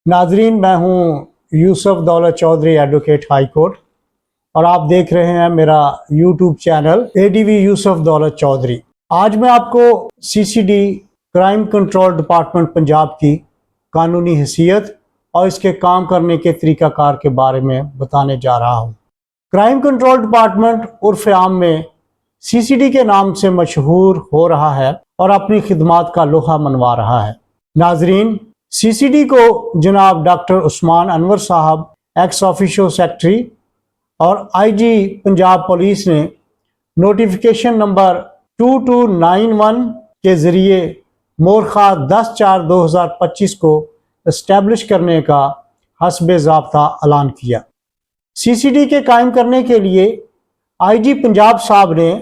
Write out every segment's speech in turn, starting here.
नाजरीन, मैं हूं यूसुफ दौलत चौधरी, एडवोकेट हाई कोर्ट, और आप देख रहे हैं मेरा यूट्यूब चैनल एडीवी यूसुफ दौलत चौधरी। आज मैं आपको CCD crime control department Punjab की कानूनी हैसियत और इसके काम करने के तरीक़ाकार के बारे में बताने जा रहा हूं। क्राइम कंट्रोल डिपार्टमेंट उर्फ आम में सीसीडी के नाम से मशहूर हो रहा है और अपनी खिदमात का लोहा मनवा रहा है। नाजरीन, सीसीडी को जनाब डॉक्टर उस्मान अनवर साहब, एक्स ऑफिशियो सेक्रेटरी और आईजी पंजाब पुलिस ने नोटिफिकेशन नंबर 2291 के ज़रिए मोरखा 10/4/2025 को इस्टेब्लिश करने का हस्बे ज़ाब्ता ऐलान किया। सीसीडी के कायम करने के लिए आईजी पंजाब साहब ने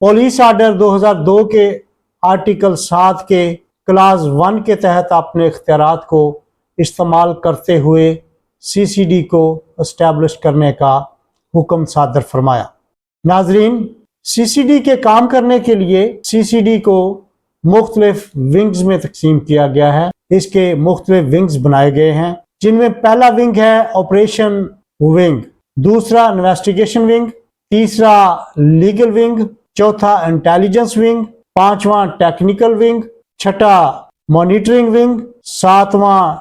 पुलिस आर्डर 2002 के आर्टिकल 7 के क्लास 1 के तहत अपने इख्तियारात को इस्तेमाल करते हुए सीसीडी को इस्टेब्लिश करने का हुक्म सादर फरमाया। नाजरीन, सीसीडी के काम करने के लिए सीसीडी को मुख्तलिफ विंग्स में तकसीम किया गया है। इसके मुख्तलिफ विंग्स बनाए गए हैं, जिनमें पहला विंग है ऑपरेशन विंग, दूसरा इन्वेस्टिगेशन विंग, तीसरा लीगल विंग, चौथा इंटेलिजेंस विंग, पांचवा टेक्निकल विंग, छठा मॉनिटरिंग विंग, सातवां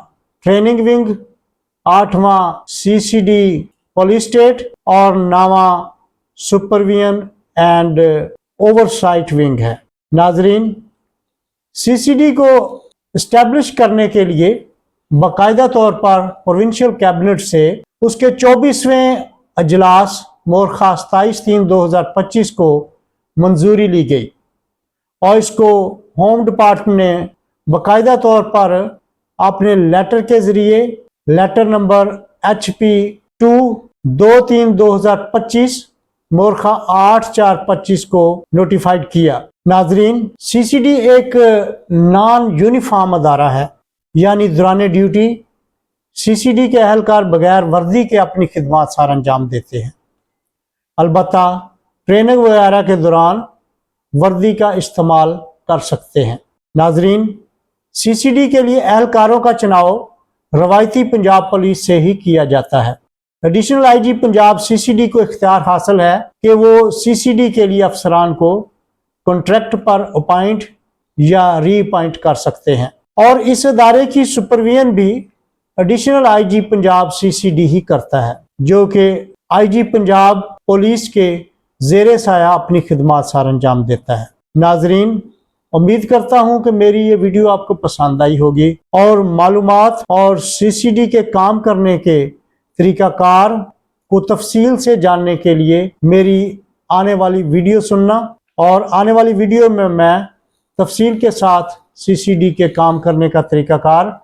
ट्रेनिंग विंग, आठवां सीसीडी पुलिस स्टेट और नौवां सुपरविजन एंड ओवरसाइट विंग है। नाजरीन, सीसीडी को इस्टेब्लिश करने के लिए बाकायदा तौर पर प्रोविंशियल कैबिनेट से उसके 24वें अजलास मोरखा 27/3/2025 को मंजूरी ली गई और इसको होम डिपार्टमेंट ने बाकायदा तौर पर अपने लेटर के ज़रिए लेटर नंबर HP 2/3/2025 मोरखा 8/4/25 को नोटिफाइड किया। नाजरीन, सीसीडी एक नॉन यूनिफॉर्म अदारा है, यानी दौरान ड्यूटी सीसीडी के अहलकार बगैर वर्दी के अपनी खिदमत सार अंजाम देते हैं। अलबत्ता ट्रेनिंग वगैरह के दौरान वर्दी का इस्तेमाल कर सकते हैं। नाजरीन, सीसीडी के लिए अहलकारों का चुनाव रवायती पंजाब पुलिस से ही किया जाता है। एडिशनल आईजी पंजाब सीसीडी को इख्तियार हासिल है कि वो सीसीडी के लिए अफसरान को कॉन्ट्रैक्ट पर अपॉइंट या री अपॉइंट कर सकते हैं और इस अदारे की सुपरविजन भी एडिशनल आईजी पंजाब सीसीडी ही करता है, जो कि आईजी पंजाब पुलिस के ज़ेरे साया अपनी खिदमत सार अंजाम देता है। नाजरीन, उम्मीद करता हूं कि मेरी ये वीडियो आपको पसंद आई होगी और मालूमात और सीसीडी के काम करने के तरीक़ाकार को तफसील से जानने के लिए मेरी आने वाली वीडियो सुनना, और आने वाली वीडियो में मैं तफसील के साथ सीसीडी के काम करने का तरीक़ाकार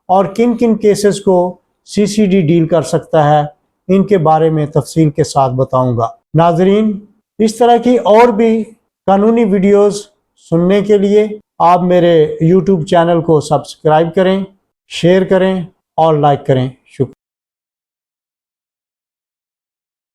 और किन किन केसेस को सीसीडी डील कर सकता है, इनके बारे में तफसील के साथ बताऊंगा। नाजरीन, इस तरह की और भी कानूनी वीडियोस सुनने के लिए आप मेरे YouTube चैनल को सब्सक्राइब करें, शेयर करें और लाइक करें।